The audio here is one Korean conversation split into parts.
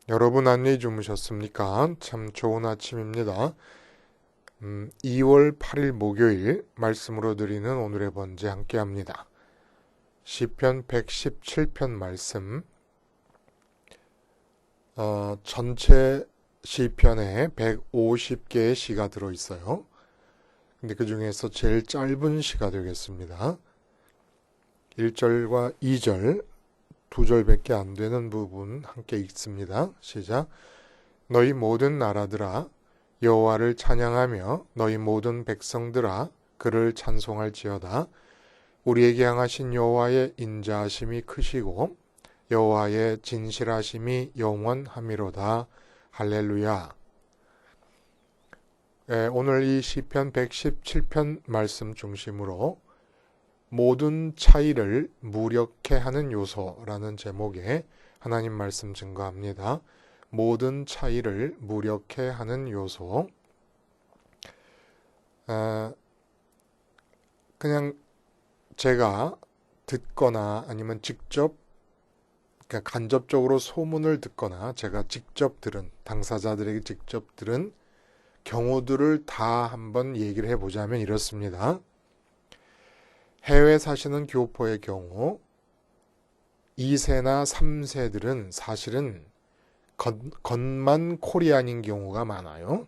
여러분 안녕히 주무셨습니까? 참 좋은 아침입니다. 2월 8일 목요일 말씀으로 드리는 오늘의 번제 함께합니다. 시편 117편 말씀, 전체 시편에 150개의 시가 들어있어요. 근데 그 중에서 제일 짧은 시가 되겠습니다. 1절과 2절, 2절밖에 안 되는 부분 함께 읽습니다. 시작. 너희 모든 나라들아 여호와를 찬양하며 너희 모든 백성들아 그를 찬송할지어다. 우리에게 향하신 여호와의 인자하심이 크시고 여호와의 진실하심이 영원하미로다. 할렐루야. 오늘 이 시편 117편 말씀 중심으로 모든 차이를 무력케 하는 요소라는 제목의 하나님 말씀 증거합니다. 모든 차이를 무력케 하는 요소. 그냥 제가 듣거나 아니면 직접, 그러니까 간접적으로 소문을 듣거나 제가 직접 들은, 당사자들에게 직접 들은 경우들을 다 한번 얘기를 해보자면 이렇습니다. 해외 사시는 교포의 경우 2세나 3세들은 사실은 겉만 코리안인 경우가 많아요.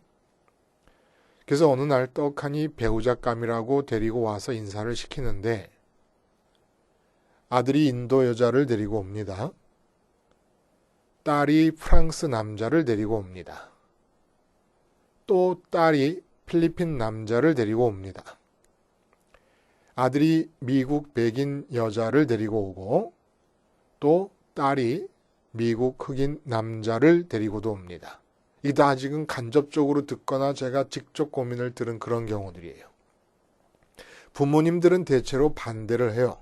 그래서 어느 날 떡하니 배우자감이라고 데리고 와서 인사를 시키는데 아들이 인도 여자를 데리고 옵니다. 딸이 프랑스 남자를 데리고 옵니다. 또 딸이 필리핀 남자를 데리고 옵니다. 아들이 미국 백인 여자를 데리고 오고 또 딸이 미국 흑인 남자를 데리고도 옵니다. 이게 다 지금 간접적으로 듣거나 제가 직접 고민을 들은 그런 경우들이에요. 부모님들은 대체로 반대를 해요.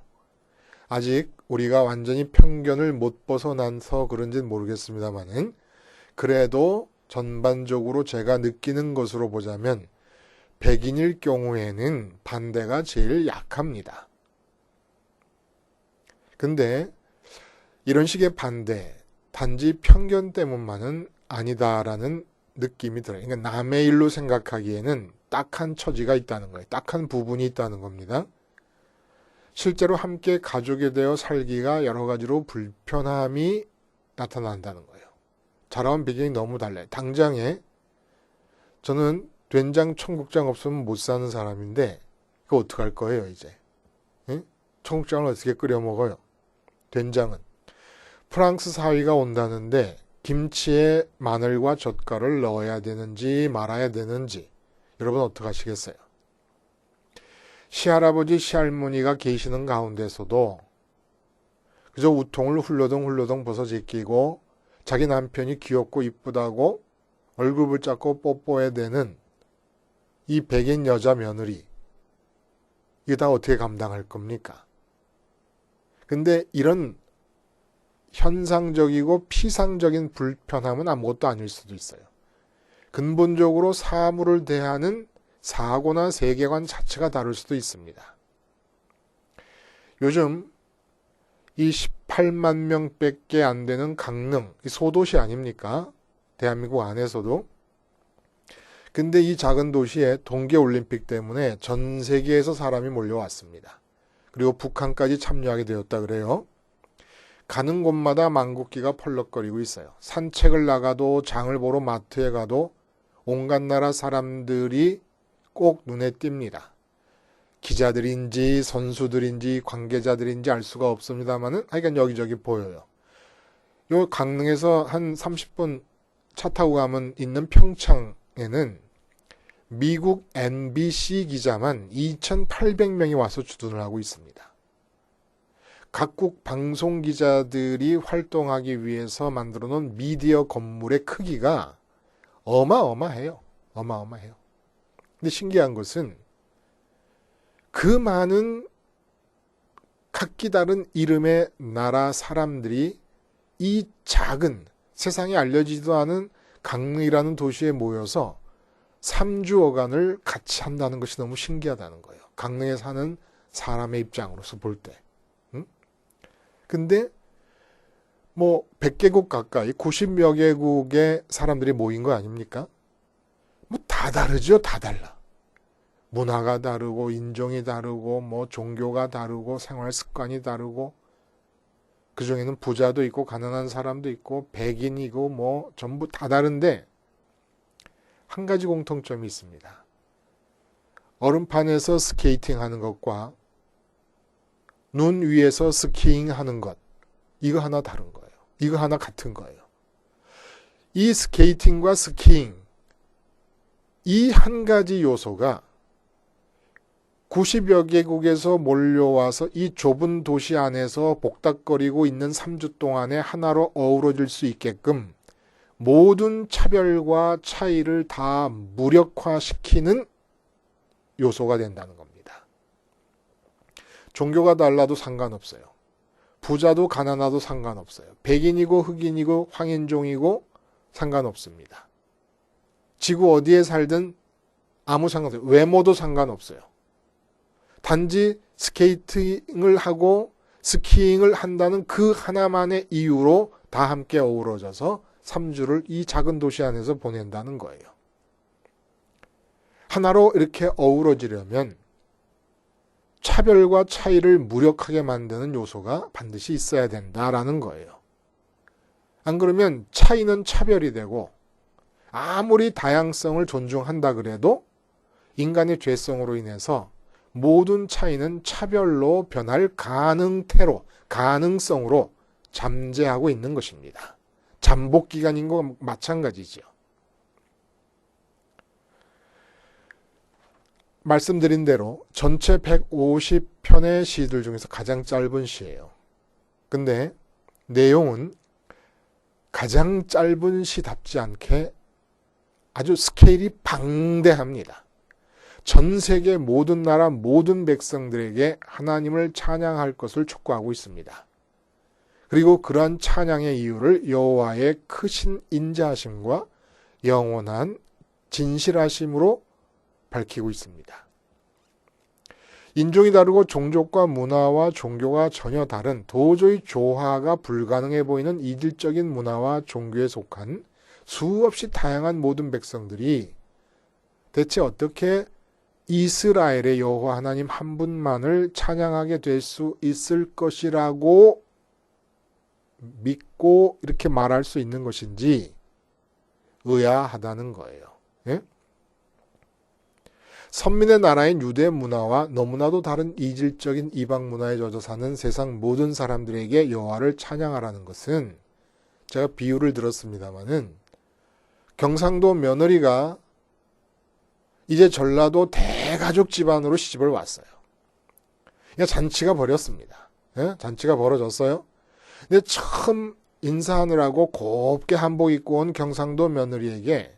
아직 우리가 완전히 편견을 못 벗어나서 그런지는 모르겠습니다만은 그래도 전반적으로 제가 느끼는 것으로 보자면 백인일 경우에는 반대가 제일 약합니다. 근데 이런 식의 반대, 단지 편견 때문만은 아니다라는 느낌이 들어요. 그러니까 남의 일로 생각하기에는 딱한 처지가 있다는 거예요. 딱한 부분이 있다는 겁니다. 실제로 함께 가족이 되어 살기가 여러 가지로 불편함이 나타난다는 거예요. 자라온 배경이 너무 달라요. 당장에 저는 된장, 청국장 없으면 못 사는 사람인데 그거 어떡할 거예요 이제? 응? 청국장을 어떻게 끓여 먹어요? 된장은. 프랑스 사위가 온다는데 김치에 마늘과 젓갈을 넣어야 되는지 말아야 되는지 여러분 어떻게 하시겠어요? 시할아버지, 시할머니가 계시는 가운데서도 그저 우통을 훌러덩 벗어 제끼고 자기 남편이 귀엽고 이쁘다고 얼굴 붙잡고 뽀뽀해야 되는 이 백인 여자 며느리, 이게 다 어떻게 감당할 겁니까? 근데 이런 현상적이고 피상적인 불편함은 아무것도 아닐 수도 있어요. 근본적으로 사물을 대하는 사고나 세계관 자체가 다를 수도 있습니다. 요즘 이 18만 명밖에 안 되는 강릉, 소도시 아닙니까? 대한민국 안에서도. 근데 이 작은 도시에 동계올림픽 때문에 전 세계에서 사람이 몰려왔습니다. 그리고 북한까지 참여하게 되었다 그래요. 가는 곳마다 망국기가 펄럭거리고 있어요. 산책을 나가도 장을 보러 마트에 가도 온갖 나라 사람들이 꼭 눈에 띕니다. 기자들인지 선수들인지 관계자들인지 알 수가 없습니다만은 하여간 여기저기 보여요. 요 강릉에서 한 30분 차 타고 가면 있는 평창에는 미국 NBC 기자만 2,800명이 와서 주둔을 하고 있습니다. 각국 방송 기자들이 활동하기 위해서 만들어 놓은 미디어 건물의 크기가 어마어마해요. 어마어마해요. 근데 신기한 것은 그 많은 각기 다른 이름의 나라 사람들이 이 작은 세상에 알려지지도 않은 강릉이라는 도시에 모여서 3주어간을 같이 한다는 것이 너무 신기하다는 거예요. 강릉에 사는 사람의 입장으로서 볼 때. 근데 뭐 100개국 가까이 90여 개국의 사람들이 모인 거 아닙니까? 뭐 다 다르죠. 다 달라. 문화가 다르고 인종이 다르고 뭐 종교가 다르고 생활 습관이 다르고 그중에는 부자도 있고 가난한 사람도 있고 백인이고 뭐 전부 다 다른데 한 가지 공통점이 있습니다. 얼음판에서 스케이팅 하는 것과 눈 위에서 스키잉 하는 것, 이거 하나 다른 거예요. 이거 하나 같은 거예요. 이 스케이팅과 스키잉, 이 한 가지 요소가 90여 개국에서 몰려와서 이 좁은 도시 안에서 복닥거리고 있는 3주 동안에 하나로 어우러질 수 있게끔 모든 차별과 차이를 다 무력화시키는 요소가 된다는 겁니다. 종교가 달라도 상관없어요. 부자도 가난하도 상관없어요. 백인이고 흑인이고 황인종이고 상관없습니다. 지구 어디에 살든 아무 상관없어요. 외모도 상관없어요. 단지 스케이팅을 하고 스키잉을 한다는 그 하나만의 이유로 다 함께 어우러져서 3주를 이 작은 도시 안에서 보낸다는 거예요. 하나로 이렇게 어우러지려면 차별과 차이를 무력하게 만드는 요소가 반드시 있어야 된다라는 거예요. 안 그러면 차이는 차별이 되고 아무리 다양성을 존중한다 그래도 인간의 죄성으로 인해서 모든 차이는 차별로 변할 가능성으로 잠재하고 있는 것입니다. 잠복기간인 거 마찬가지죠. 말씀드린 대로 전체 150편의 시들 중에서 가장 짧은 시예요. 근데 내용은 가장 짧은 시답지 않게 아주 스케일이 방대합니다. 전 세계 모든 나라 모든 백성들에게 하나님을 찬양할 것을 촉구하고 있습니다. 그리고 그러한 찬양의 이유를 여호와의 크신 인자하심과 영원한 진실하심으로 밝히고 있습니다. 인종이 다르고 종족과 문화와 종교가 전혀 다른 도저히 조화가 불가능해 보이는 이질적인 문화와 종교에 속한 수없이 다양한 모든 백성들이 대체 어떻게 이스라엘의 여호와 하나님 한 분만을 찬양하게 될 수 있을 것이라고 믿고 이렇게 말할 수 있는 것인지 의아하다는 거예요. 예? 선민의 나라인 유대 문화와 너무나도 다른 이질적인 이방 문화에 젖어 사는 세상 모든 사람들에게 여호와를 찬양하라는 것은 제가 비유를 들었습니다마는 경상도 며느리가 이제 전라도 대가족 집안으로 시집을 왔어요. 그러니까 잔치가 벌였습니다. 예? 잔치가 벌어졌어요. 근데 처음 인사하느라고 곱게 한복 입고 온 경상도 며느리에게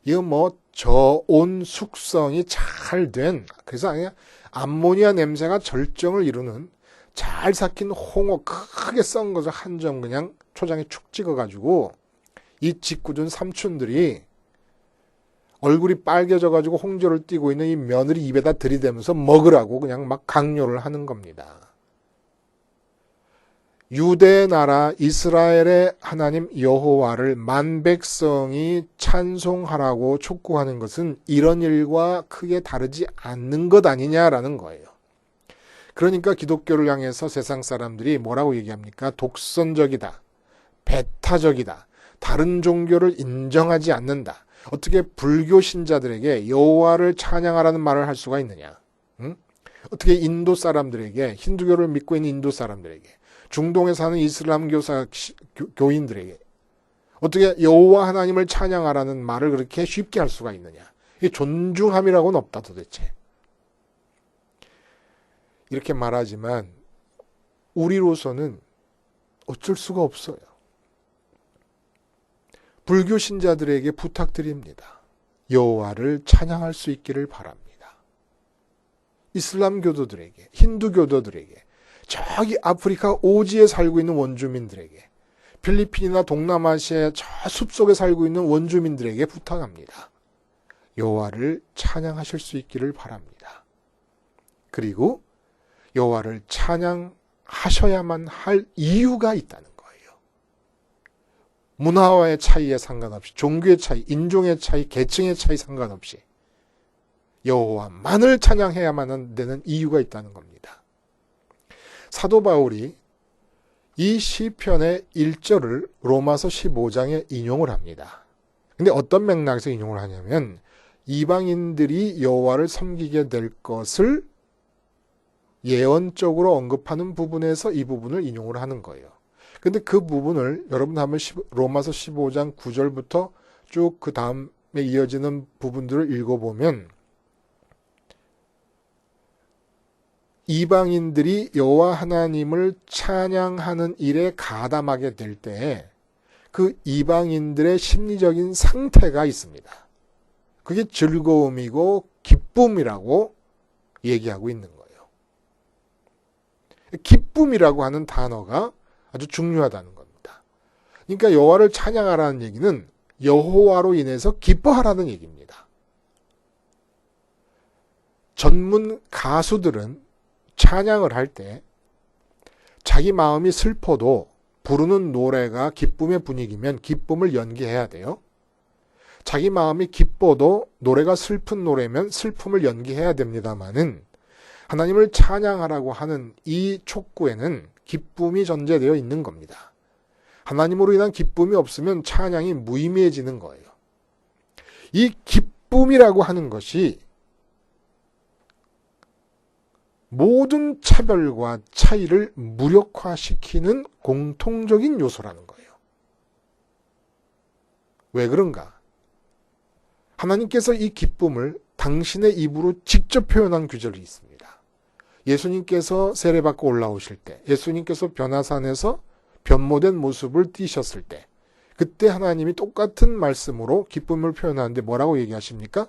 이거 뭐 저온 숙성이 잘 된, 그래서 그냥 암모니아 냄새가 절정을 이루는 잘 삭힌 홍어 크게 썬 것을 한 점 그냥 초장에 축 찍어가지고 이 짓궂은 삼촌들이 얼굴이 빨개져가지고 홍조를 띠고 있는 이 며느리 입에다 들이대면서 먹으라고 그냥 막 강요를 하는 겁니다. 유대 나라 이스라엘의 하나님 여호와를 만백성이 찬송하라고 촉구하는 것은 이런 일과 크게 다르지 않는 것 아니냐라는 거예요. 그러니까 기독교를 향해서 세상 사람들이 뭐라고 얘기합니까? 독선적이다. 배타적이다. 다른 종교를 인정하지 않는다. 어떻게 불교 신자들에게 여호와를 찬양하라는 말을 할 수가 있느냐? 응? 어떻게 인도 사람들에게, 힌두교를 믿고 있는 인도 사람들에게, 중동에 사는 이슬람 교인들에게 어떻게 여호와 하나님을 찬양하라는 말을 그렇게 쉽게 할 수가 있느냐? 이게 존중함이라고는 없다 도대체. 이렇게 말하지만 우리로서는 어쩔 수가 없어요. 불교 신자들에게 부탁드립니다. 여호와를 찬양할 수 있기를 바랍니다. 이슬람 교도들에게, 힌두 교도들에게, 저기 아프리카 오지에 살고 있는 원주민들에게, 필리핀이나 동남아시아의 저 숲속에 살고 있는 원주민들에게 부탁합니다. 여호와를 찬양하실 수 있기를 바랍니다. 그리고 여호와를 찬양하셔야만 할 이유가 있다는 거예요. 문화와의 차이에 상관없이, 종교의 차이, 인종의 차이, 계층의 차이 상관없이 여호와만을 찬양해야만 되는 이유가 있다는 겁니다. 사도 바울이 이 시편의 1절을 로마서 15장에 인용을 합니다. 근데 어떤 맥락에서 인용을 하냐면 이방인들이 여호와를 섬기게 될 것을 예언적으로 언급하는 부분에서 이 부분을 인용을 하는 거예요. 근데 그 부분을 여러분 한번 로마서 15장 9절부터 쭉 그 다음에 이어지는 부분들을 읽어보면 이방인들이 여호와 하나님을 찬양하는 일에 가담하게 될 때 그 이방인들의 심리적인 상태가 있습니다. 그게 즐거움이고 기쁨이라고 얘기하고 있는 거예요. 기쁨이라고 하는 단어가 아주 중요하다는 겁니다. 그러니까 여호와를 찬양하라는 얘기는 여호와로 인해서 기뻐하라는 얘기입니다. 전문 가수들은 찬양을 할 때 자기 마음이 슬퍼도 부르는 노래가 기쁨의 분위기면 기쁨을 연기해야 돼요. 자기 마음이 기뻐도 노래가 슬픈 노래면 슬픔을 연기해야 됩니다만은 하나님을 찬양하라고 하는 이 촉구에는 기쁨이 전제되어 있는 겁니다. 하나님으로 인한 기쁨이 없으면 찬양이 무의미해지는 거예요. 이 기쁨이라고 하는 것이 모든 차별과 차이를 무력화시키는 공통적인 요소라는 거예요. 왜 그런가? 하나님께서 이 기쁨을 당신의 입으로 직접 표현한 구절이 있습니다. 예수님께서 세례받고 올라오실 때, 예수님께서 변화산에서 변모된 모습을 띄셨을 때, 그때 하나님이 똑같은 말씀으로 기쁨을 표현하는데 뭐라고 얘기하십니까?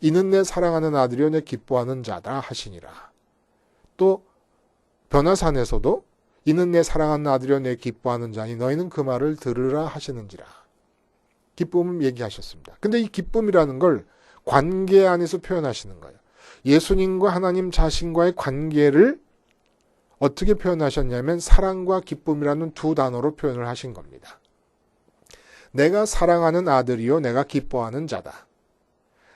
이는 내 사랑하는 아들이요 내 기뻐하는 자다 하시니라. 또 변화산에서도 이는 내 사랑하는 아들이요 내 기뻐하는 자니 너희는 그 말을 들으라 하시는지라. 기쁨을 얘기하셨습니다. 근데 이 기쁨이라는 걸 관계 안에서 표현하시는 거예요. 예수님과 하나님 자신과의 관계를 어떻게 표현하셨냐면 사랑과 기쁨이라는 두 단어로 표현을 하신 겁니다. 내가 사랑하는 아들이요 내가 기뻐하는 자다.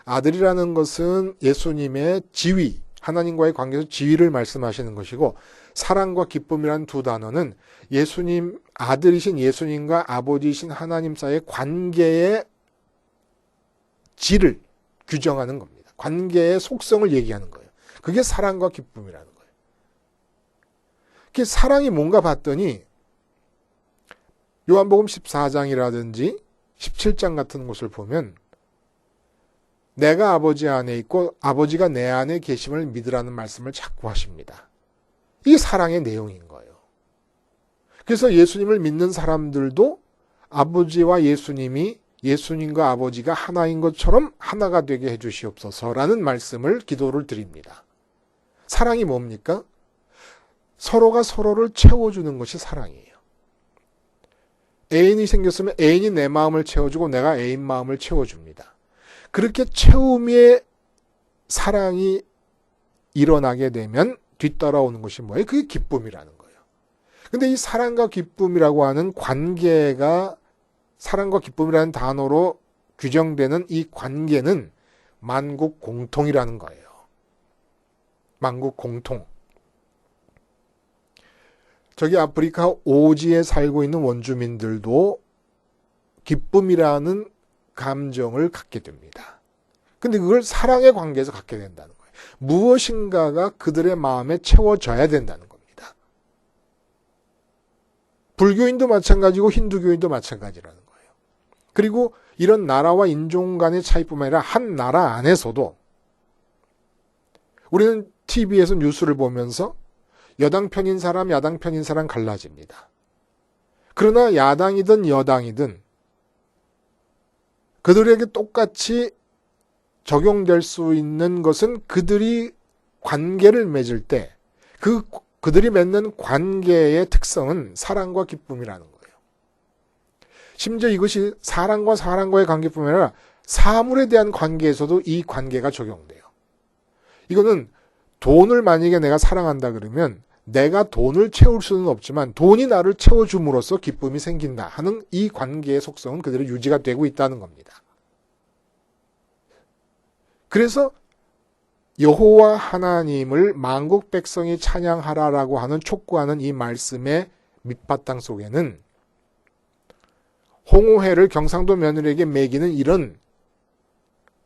아들이라는 것은 예수님의 지위, 하나님과의 관계에서 지위를 말씀하시는 것이고 사랑과 기쁨이라는 두 단어는 예수님, 아들이신 예수님과 아버지이신 하나님 사이의 관계의 질을 규정하는 겁니다. 관계의 속성을 얘기하는 거예요. 그게 사랑과 기쁨이라는 거예요. 그게 사랑이 뭔가 봤더니 요한복음 14장이라든지 17장 같은 곳을 보면 내가 아버지 안에 있고 아버지가 내 안에 계심을 믿으라는 말씀을 자꾸 하십니다. 이게 사랑의 내용인 거예요. 그래서 예수님을 믿는 사람들도 아버지와 예수님이 예수님과 아버지가 하나인 것처럼 하나가 되게 해주시옵소서라는 말씀을 기도를 드립니다. 사랑이 뭡니까? 서로가 서로를 채워주는 것이 사랑이에요. 애인이 생겼으면 애인이 내 마음을 채워주고 내가 애인 마음을 채워줍니다. 그렇게 채움의 사랑이 일어나게 되면 뒤따라오는 것이 뭐예요? 그게 기쁨이라는 거예요. 근데 이 사랑과 기쁨이라고 하는 관계가 사랑과 기쁨이라는 단어로 규정되는 이 관계는 만국 공통이라는 거예요. 만국 공통. 저기 아프리카 오지에 살고 있는 원주민들도 기쁨이라는 감정을 갖게 됩니다. 근데 그걸 사랑의 관계에서 갖게 된다는 거예요. 무엇인가가 그들의 마음에 채워져야 된다는 겁니다. 불교인도 마찬가지고 힌두교인도 마찬가지라는 거예요. 그리고 이런 나라와 인종 간의 차이뿐만 아니라 한 나라 안에서도 우리는 TV에서 뉴스를 보면서 여당 편인 사람, 야당 편인 사람 갈라집니다. 그러나 야당이든 여당이든 그들에게 똑같이 적용될 수 있는 것은 그들이 관계를 맺을 때 그들이 맺는 관계의 특성은 사랑과 기쁨이라는 거예요. 심지어 이것이 사람과 사람과의 관계뿐만 아니라 사물에 대한 관계에서도 이 관계가 적용돼요. 이거는 돈을 만약에 내가 사랑한다 그러면 내가 돈을 채울 수는 없지만 돈이 나를 채워줌으로써 기쁨이 생긴다 하는 이 관계의 속성은 그대로 유지가 되고 있다는 겁니다. 그래서 여호와 하나님을 만국 백성이 찬양하라라고 하는 촉구하는 이 말씀의 밑바탕 속에는 홍오회를 경상도 며느리에게 매기는 이런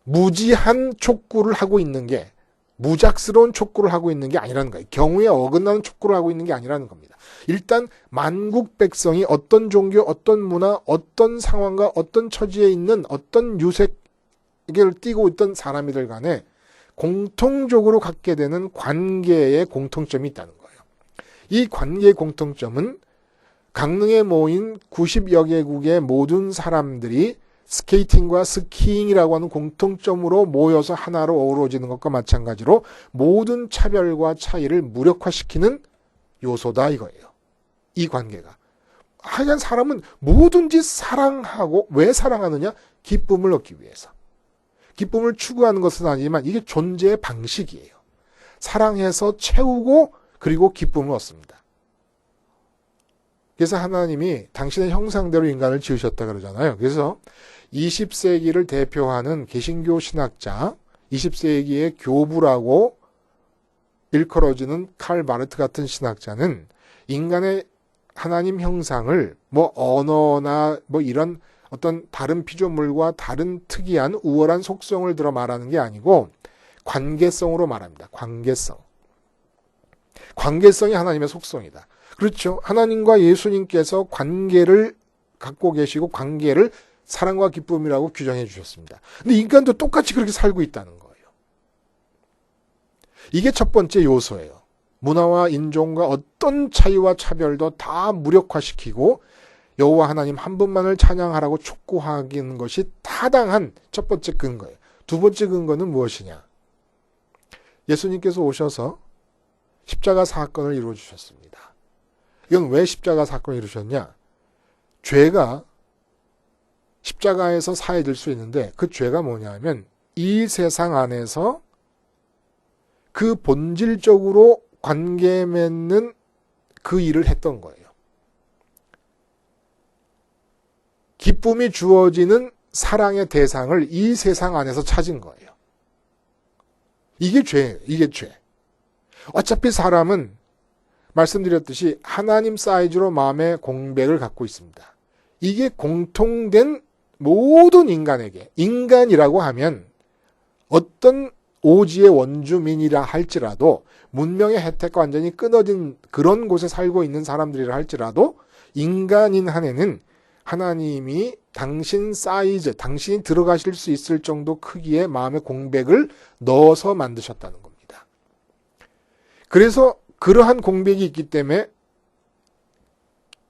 무지한 촉구를 하고 있는 게, 무작스러운 촉구를 하고 있는 게 아니라는 거예요. 경우에 어긋나는 촉구를 하고 있는 게 아니라는 겁니다. 일단 만국 백성이 어떤 종교, 어떤 문화, 어떤 상황과 어떤 처지에 있는 어떤 유색을 띠고 있던 사람이들 간에 공통적으로 갖게 되는 관계의 공통점이 있다는 거예요. 이 관계의 공통점은 강릉에 모인 90여 개국의 모든 사람들이 스케이팅과 스키잉이라고 하는 공통점으로 모여서 하나로 어우러지는 것과 마찬가지로 모든 차별과 차이를 무력화시키는 요소다 이거예요. 이 관계가. 하여간 사람은 뭐든지 사랑하고, 왜 사랑하느냐? 기쁨을 얻기 위해서. 기쁨을 추구하는 것은 아니지만 이게 존재의 방식이에요. 사랑해서 채우고 그리고 기쁨을 얻습니다. 그래서 하나님이 당신의 형상대로 인간을 지으셨다 그러잖아요. 그래서 20세기를 대표하는 개신교 신학자, 20세기의 교부라고 일컬어지는 칼 마르트 같은 신학자는 인간의 하나님 형상을 뭐 언어나 뭐 이런 어떤 다른 피조물과 다른 특이한 우월한 속성을 들어 말하는 게 아니고 관계성으로 말합니다. 관계성. 관계성이 하나님의 속성이다. 그렇죠. 하나님과 예수님께서 관계를 갖고 계시고 관계를 사랑과 기쁨이라고 규정해 주셨습니다. 근데 인간도 똑같이 그렇게 살고 있다는 거예요. 이게 첫 번째 요소예요. 문화와 인종과 어떤 차이와 차별도 다 무력화시키고 여호와 하나님 한 분만을 찬양하라고 촉구하는 것이 타당한 첫 번째 근거예요. 두 번째 근거는 무엇이냐? 예수님께서 오셔서 십자가 사건을 이루어 주셨습니다. 이건 왜 십자가 사건을 이루셨냐? 죄가 십자가에서 사해질 수 있는데 그 죄가 뭐냐면 이 세상 안에서 그 본질적으로 관계 맺는 그 일을 했던 거예요. 기쁨이 주어지는 사랑의 대상을 이 세상 안에서 찾은 거예요. 이게 죄예요. 이게 죄. 어차피 사람은 말씀드렸듯이 하나님 사이즈로 마음의 공백을 갖고 있습니다. 이게 공통된 모든 인간에게, 인간이라고 하면 어떤 오지의 원주민이라 할지라도 문명의 혜택과 완전히 끊어진 그런 곳에 살고 있는 사람들이라 할지라도 인간인 한에는 하나님이 당신 사이즈, 당신이 들어가실 수 있을 정도 크기의 마음의 공백을 넣어서 만드셨다는 겁니다. 그래서 그러한 공백이 있기 때문에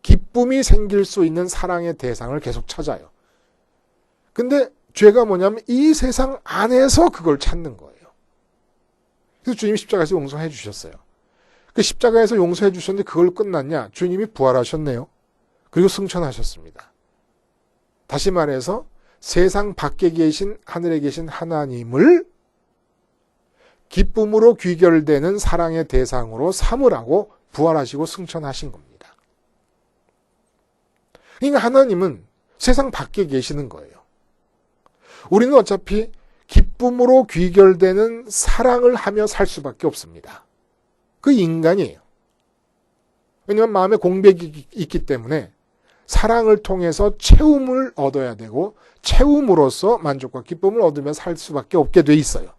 기쁨이 생길 수 있는 사랑의 대상을 계속 찾아요. 근데 죄가 뭐냐면 이 세상 안에서 그걸 찾는 거예요. 그래서 주님이 십자가에서 용서해 주셨어요. 그 십자가에서 용서해 주셨는데 그걸 끝났냐? 주님이 부활하셨네요. 그리고 승천하셨습니다. 다시 말해서 세상 밖에 계신 하늘에 계신 하나님을 기쁨으로 귀결되는 사랑의 대상으로 삼으라고 부활하시고 승천하신 겁니다. 그러니까 하나님은 세상 밖에 계시는 거예요. 우리는 어차피 기쁨으로 귀결되는 사랑을 하며 살 수밖에 없습니다. 그 인간이에요. 왜냐하면 마음에 공백이 있기 때문에 사랑을 통해서 채움을 얻어야 되고 채움으로써 만족과 기쁨을 얻으며 살 수밖에 없게 돼 있어요.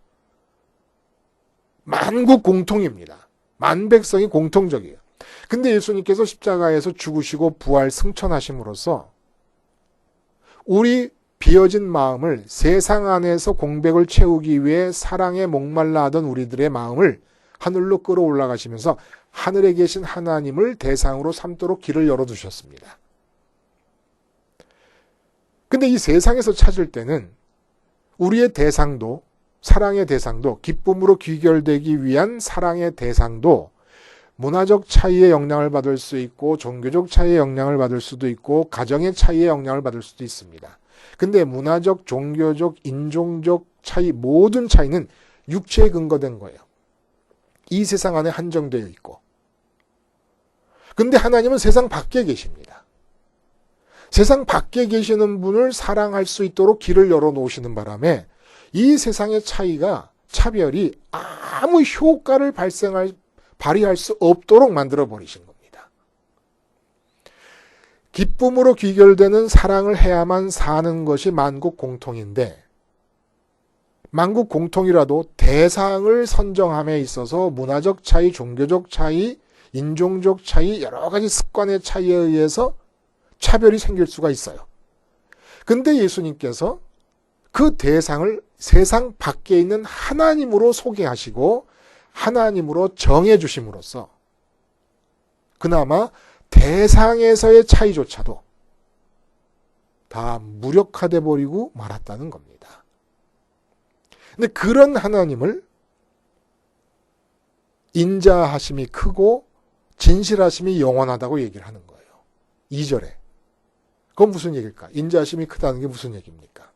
만국 공통입니다. 만백성이 공통적이에요. 근데 예수님께서 십자가에서 죽으시고 부활 승천하심으로써 우리 비어진 마음을 세상 안에서 공백을 채우기 위해 사랑에 목말라 하던 우리들의 마음을 하늘로 끌어올라가시면서 하늘에 계신 하나님을 대상으로 삼도록 길을 열어두셨습니다. 근데 이 세상에서 찾을 때는 우리의 대상도, 사랑의 대상도, 기쁨으로 귀결되기 위한 사랑의 대상도 문화적 차이의 영향을 받을 수 있고 종교적 차이의 영향을 받을 수도 있고 가정의 차이의 영향을 받을 수도 있습니다. 근데 문화적, 종교적, 인종적 차이, 모든 차이는 육체에 근거된 거예요. 이 세상 안에 한정되어 있고 근데 하나님은 세상 밖에 계십니다. 세상 밖에 계시는 분을 사랑할 수 있도록 길을 열어놓으시는 바람에 이 세상의 차별이 아무 효과를 발휘할 수 없도록 만들어버리신 겁니다. 기쁨으로 귀결되는 사랑을 해야만 사는 것이 만국 공통인데 만국 공통이라도 대상을 선정함에 있어서 문화적 차이, 종교적 차이, 인종적 차이, 여러 가지 습관의 차이에 의해서 차별이 생길 수가 있어요. 근데 예수님께서 그 대상을 세상 밖에 있는 하나님으로 소개하시고 하나님으로 정해주심으로써 그나마 대상에서의 차이조차도 다 무력화돼 버리고 말았다는 겁니다. 근데 그런 하나님을 인자하심이 크고 진실하심이 영원하다고 얘기를 하는 거예요. 2절에. 그건 무슨 얘기일까? 인자하심이 크다는 게 무슨 얘기입니까?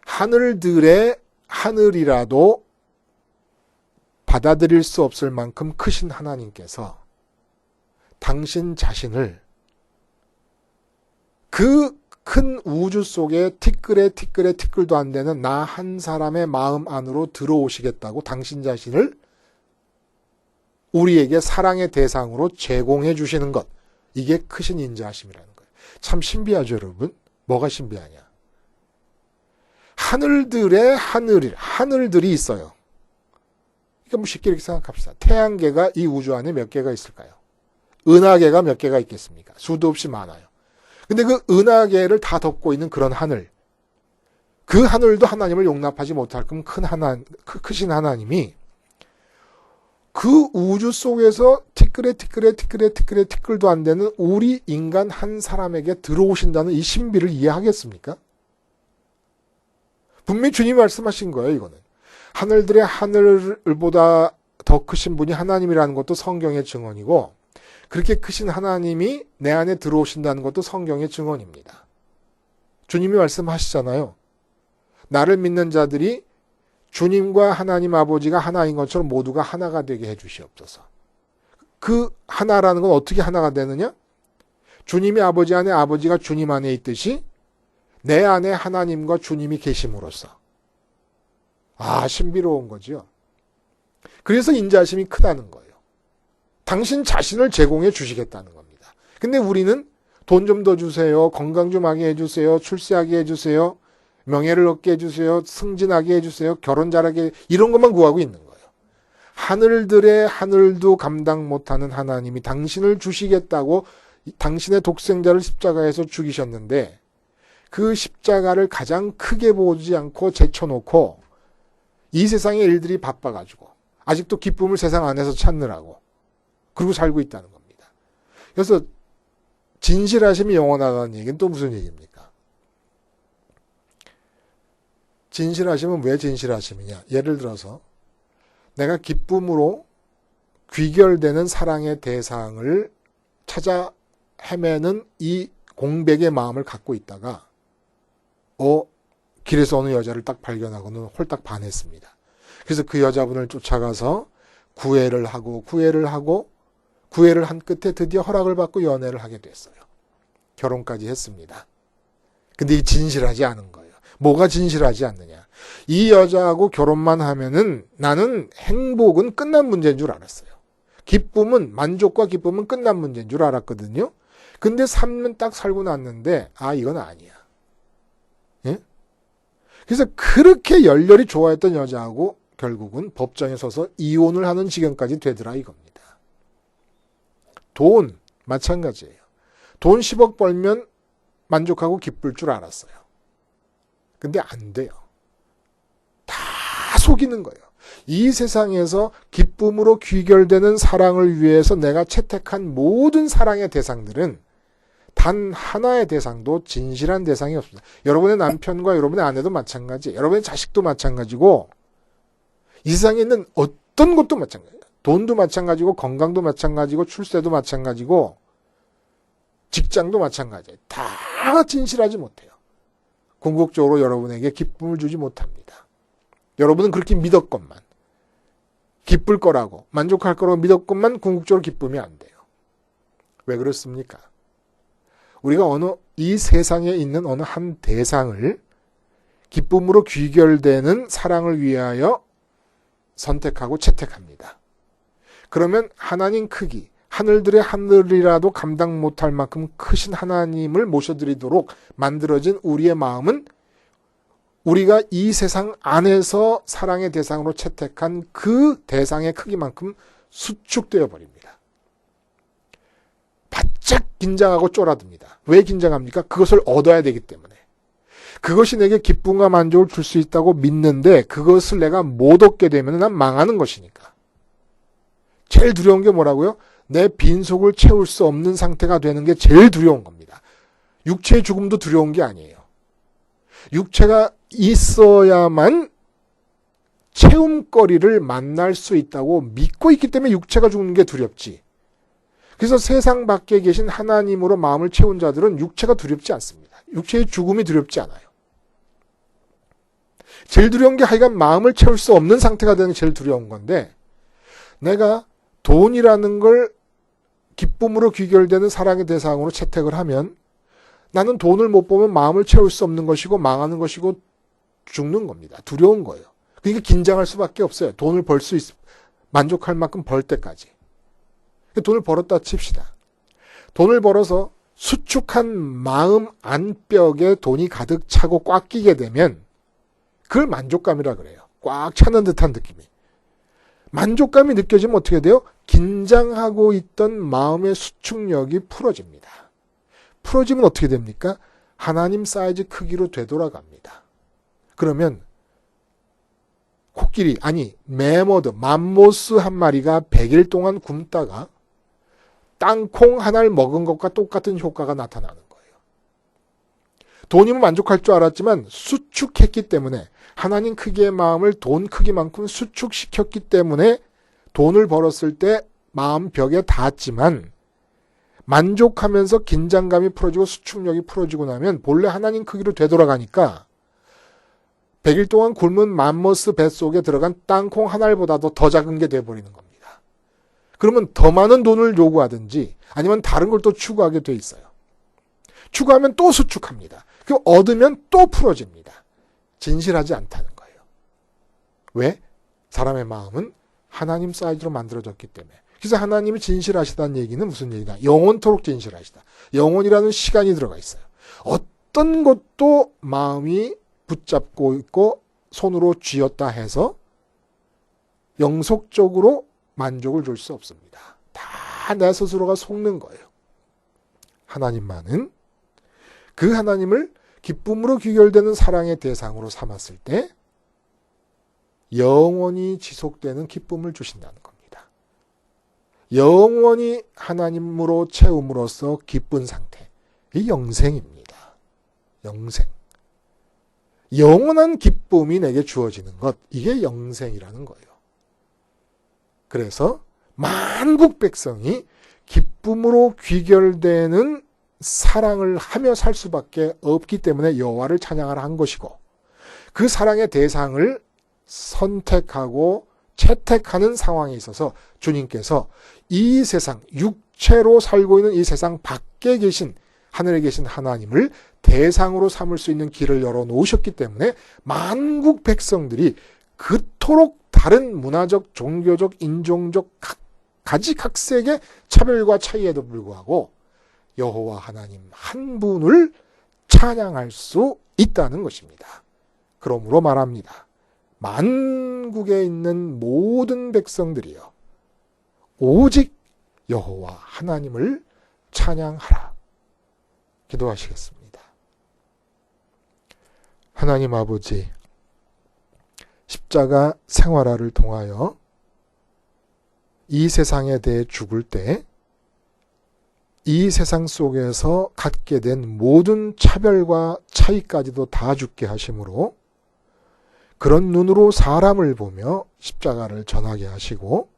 하늘들의 하늘이라도 받아들일 수 없을 만큼 크신 하나님께서 당신 자신을 그 큰 우주 속에 티끌도 안 되는 나 한 사람의 마음 안으로 들어오시겠다고 당신 자신을 우리에게 사랑의 대상으로 제공해 주시는 것. 이게 크신 인자하심이라는 거예요. 참 신비하죠, 여러분? 뭐가 신비하냐? 하늘들이 있어요. 그러니까 뭐 쉽게 이렇게 생각합시다. 태양계가 이 우주 안에 몇 개가 있을까요? 은하계가 몇 개가 있겠습니까? 수도 없이 많아요. 근데 그 은하계를 다 덮고 있는 그런 하늘, 그 하늘도 하나님을 용납하지 못할 만큼 크신 하나님이 그 우주 속에서 티끌도 안 되는 우리 인간 한 사람에게 들어오신다는 이 신비를 이해하겠습니까? 분명히 주님이 말씀하신 거예요, 이거는. 하늘들의 하늘보다 더 크신 분이 하나님이라는 것도 성경의 증언이고 그렇게 크신 하나님이 내 안에 들어오신다는 것도 성경의 증언입니다. 주님이 말씀하시잖아요. 나를 믿는 자들이 주님과 하나님 아버지가 하나인 것처럼 모두가 하나가 되게 해주시옵소서. 그 하나라는 건 어떻게 하나가 되느냐? 주님이 아버지 안에 아버지가 주님 안에 있듯이 내 안에 하나님과 주님이 계심으로써. 신비로운 거죠. 그래서 인자하심이 크다는 거예요. 당신 자신을 제공해 주시겠다는 겁니다. 근데 우리는 돈 좀 더 주세요. 건강 좀 하게 해주세요. 출세하게 해주세요. 명예를 얻게 해주세요. 승진하게 해주세요. 결혼 잘하게 이런 것만 구하고 있는 거예요. 하늘들의 하늘도 감당 못하는 하나님이 당신을 주시겠다고 당신의 독생자를 십자가에서 죽이셨는데 그 십자가를 가장 크게 보지 않고 제쳐놓고 이 세상의 일들이 바빠가지고 아직도 기쁨을 세상 안에서 찾느라고 그리고 살고 있다는 겁니다. 그래서 진실하심이 영원하다는 얘기는 또 무슨 얘기입니까? 진실하심은 왜 진실하심이냐? 예를 들어서 내가 기쁨으로 귀결되는 사랑의 대상을 찾아 헤매는 이 공백의 마음을 갖고 있다가 길에서 어느 여자를 딱 발견하고는 홀딱 반했습니다. 그래서 그 여자분을 쫓아가서 구애를 한 끝에 드디어 허락을 받고 연애를 하게 됐어요. 결혼까지 했습니다. 근데 이 진실하지 않은 거예요. 뭐가 진실하지 않느냐. 이 여자하고 결혼만 하면은 나는 행복은 끝난 문제인 줄 알았어요. 만족과 기쁨은 끝난 문제인 줄 알았거든요. 근데 3년 딱 살고 났는데, 이건 아니야. 예? 그래서 그렇게 열렬히 좋아했던 여자하고 결국은 법정에 서서 이혼을 하는 지경까지 되더라 이겁니다. 돈 마찬가지예요. 돈 10억 벌면 만족하고 기쁠 줄 알았어요. 근데 안 돼요. 다 속이는 거예요. 이 세상에서 기쁨으로 귀결되는 사랑을 위해서 내가 채택한 모든 사랑의 대상들은 단 하나의 대상도 진실한 대상이 없습니다. 여러분의 남편과 여러분의 아내도 마찬가지, 여러분의 자식도 마찬가지고 이 세상에 있는 어떤 것도 마찬가지예요. 돈도 마찬가지고 건강도 마찬가지고 출세도 마찬가지고 직장도 마찬가지예요. 다 진실하지 못해요. 궁극적으로 여러분에게 기쁨을 주지 못합니다. 여러분은 그렇게 믿었건만 기쁠 거라고 만족할 거라고 믿었건만 궁극적으로 기쁘면 안 돼요. 왜 그렇습니까? 우리가 이 세상에 있는 어느 한 대상을 기쁨으로 귀결되는 사랑을 위하여 선택하고 채택합니다. 그러면 하나님 크기, 하늘들의 하늘이라도 감당 못할 만큼 크신 하나님을 모셔드리도록 만들어진 우리의 마음은 우리가 이 세상 안에서 사랑의 대상으로 채택한 그 대상의 크기만큼 수축되어 버립니다. 바짝 긴장하고 쫄아듭니다. 왜 긴장합니까? 그것을 얻어야 되기 때문에. 그것이 내게 기쁨과 만족을 줄 수 있다고 믿는데 그것을 내가 못 얻게 되면 난 망하는 것이니까. 제일 두려운 게 뭐라고요? 내 빈속을 채울 수 없는 상태가 되는 게 제일 두려운 겁니다. 육체의 죽음도 두려운 게 아니에요. 육체가 있어야만 채움거리를 만날 수 있다고 믿고 있기 때문에 육체가 죽는 게 두렵지. 그래서 세상 밖에 계신 하나님으로 마음을 채운 자들은 육체가 두렵지 않습니다. 육체의 죽음이 두렵지 않아요. 제일 두려운 게 하여간 마음을 채울 수 없는 상태가 되는 게 제일 두려운 건데 내가 돈이라는 걸 기쁨으로 귀결되는 사랑의 대상으로 채택을 하면 나는 돈을 못 보면 마음을 채울 수 없는 것이고 망하는 것이고 죽는 겁니다. 두려운 거예요. 그러니까 긴장할 수밖에 없어요. 돈을 벌 수 만족할 만큼 벌 때까지. 돈을 벌었다 칩시다. 돈을 벌어서 수축한 마음 안벽에 돈이 가득 차고 꽉 끼게 되면 그걸 만족감이라 그래요. 꽉 차는 듯한 느낌이. 만족감이 느껴지면 어떻게 돼요? 긴장하고 있던 마음의 수축력이 풀어집니다. 풀어지면 어떻게 됩니까? 하나님 사이즈 크기로 되돌아갑니다. 그러면 코끼리, 아니 매머드, 맘모스 한 마리가 100일 동안 굶다가 땅콩 하나를 먹은 것과 똑같은 효과가 나타나는 거예요. 돈이면 만족할 줄 알았지만 수축했기 때문에 하나님 크기의 마음을 돈 크기만큼 수축시켰기 때문에 돈을 벌었을 때 마음 벽에 닿았지만 만족하면서 긴장감이 풀어지고 수축력이 풀어지고 나면 본래 하나님 크기로 되돌아가니까 100일 동안 굶은 맘모스 뱃속에 들어간 땅콩 한 알보다도 더 작은 게 돼버리는 겁니다. 그러면 더 많은 돈을 요구하든지 아니면 다른 걸 또 추구하게 돼 있어요. 추구하면 또 수축합니다. 그 얻으면 또 풀어집니다. 진실하지 않다는 거예요. 왜? 사람의 마음은 하나님 사이즈로 만들어졌기 때문에. 그래서 하나님이 진실하시다는 얘기는 무슨 얘기다? 영원토록 진실하시다. 영원이라는 시간이 들어가 있어요. 어떤 것도 마음이 붙잡고 있고 손으로 쥐었다 해서 영속적으로 만족을 줄 수 없습니다. 다 내 스스로가 속는 거예요. 하나님만은 그 하나님을 기쁨으로 귀결되는 사랑의 대상으로 삼았을 때 영원히 지속되는 기쁨을 주신다는 겁니다. 영원히 하나님으로 채움으로써 기쁜 상태. 이 영생입니다. 영생. 영원한 기쁨이 내게 주어지는 것. 이게 영생이라는 거예요. 그래서 만국 백성이 기쁨으로 귀결되는 사랑을 하며 살 수밖에 없기 때문에 여호와를 찬양하라 한 것이고 그 사랑의 대상을 선택하고 채택하는 상황에 있어서 주님께서 이 세상, 육체로 살고 있는 이 세상 밖에 계신 하늘에 계신 하나님을 대상으로 삼을 수 있는 길을 열어놓으셨기 때문에 만국 백성들이 그토록 다른 문화적, 종교적, 인종적 가지각색의 차별과 차이에도 불구하고 여호와 하나님 한 분을 찬양할 수 있다는 것입니다. 그러므로 말합니다. 만국에 있는 모든 백성들이여 오직 여호와 하나님을 찬양하라. 기도하시겠습니다. 하나님 아버지, 십자가 생활화를 통하여 이 세상에 대해 죽을 때 이 세상 속에서 갖게 된 모든 차별과 차이까지도 다 죽게 하심으로 그런 눈으로 사람을 보며 십자가를 전하게 하시고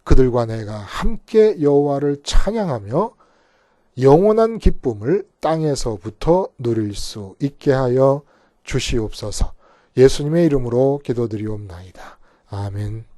그들과 내가 함께 여호와를 찬양하며 영원한 기쁨을 땅에서부터 누릴 수 있게 하여 주시옵소서. 예수님의 이름으로 기도드리옵나이다. 아멘.